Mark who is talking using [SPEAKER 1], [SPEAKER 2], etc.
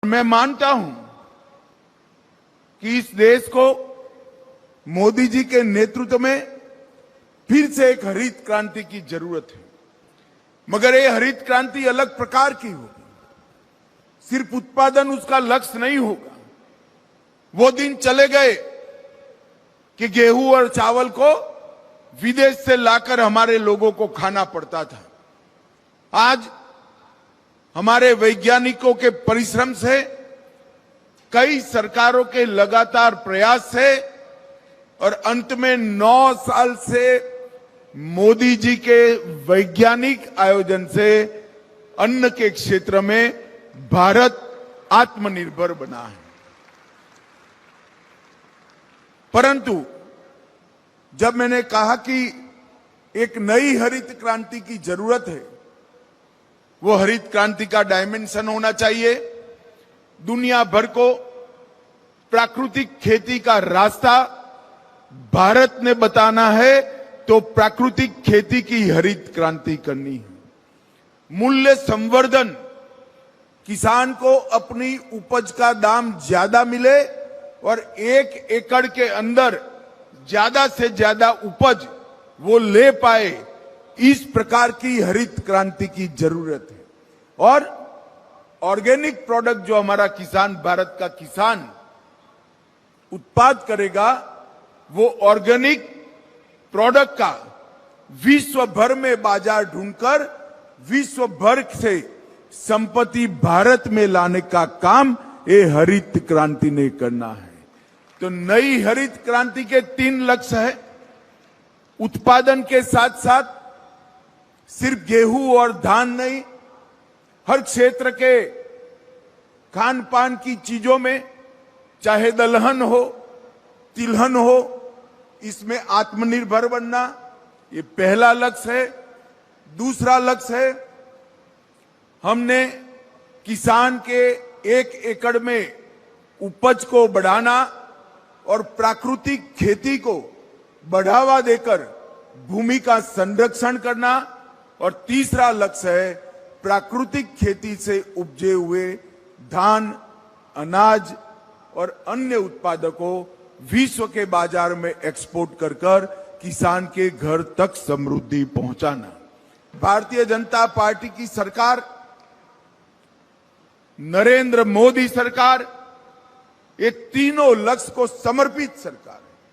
[SPEAKER 1] मैं मानता हूं कि इस देश को मोदी जी के नेतृत्व में फिर से एक हरित क्रांति की जरूरत है, मगर ये हरित क्रांति अलग प्रकार की होगी। सिर्फ उत्पादन उसका लक्ष्य नहीं होगा। वो दिन चले गए कि गेहूं और चावल को विदेश से लाकर हमारे लोगों को खाना पड़ता था। आज हमारे वैज्ञानिकों के परिश्रम से, कई सरकारों के लगातार प्रयास से और अंत में 9 साल से मोदी जी के वैज्ञानिक आयोजन से अन्न के क्षेत्र में भारत आत्मनिर्भर बना है। परंतु जब मैंने कहा कि एक नई हरित क्रांति की जरूरत है, वो हरित क्रांति का डायमेंशन होना चाहिए। दुनिया भर को प्राकृतिक खेती का रास्ता भारत ने बताना है, तो प्राकृतिक खेती की हरित क्रांति करनी है। मूल्य संवर्धन, किसान को अपनी उपज का दाम ज्यादा मिले और 1 एकड़ के अंदर ज्यादा से ज्यादा उपज वो ले पाए, इस प्रकार की हरित क्रांति की जरूरत है। और ऑर्गेनिक प्रोडक्ट जो हमारा किसान, भारत का किसान उत्पाद करेगा, वो ऑर्गेनिक प्रोडक्ट का विश्व भर में बाजार ढूंढकर विश्व भर से संपत्ति भारत में लाने का काम ये हरित क्रांति ने करना है। तो नई हरित क्रांति के 3 लक्ष्य है। उत्पादन के साथ साथ सिर्फ गेहूं और धान नहीं, हर क्षेत्र के खान पान की चीजों में, चाहे दलहन हो, तिलहन हो, इसमें आत्मनिर्भर बनना, ये पहला लक्ष्य है। दूसरा लक्ष्य है, हमने किसान के 1 एकड़ में उपज को बढ़ाना और प्राकृतिक खेती को बढ़ावा देकर भूमि का संरक्षण करना। और तीसरा लक्ष्य है, प्राकृतिक खेती से उपजे हुए धान, अनाज और अन्य उत्पादों को विश्व के बाजार में एक्सपोर्ट कर किसान के घर तक समृद्धि पहुंचाना। भारतीय जनता पार्टी की सरकार, नरेंद्र मोदी सरकार, ये तीनों लक्ष्य को समर्पित सरकार।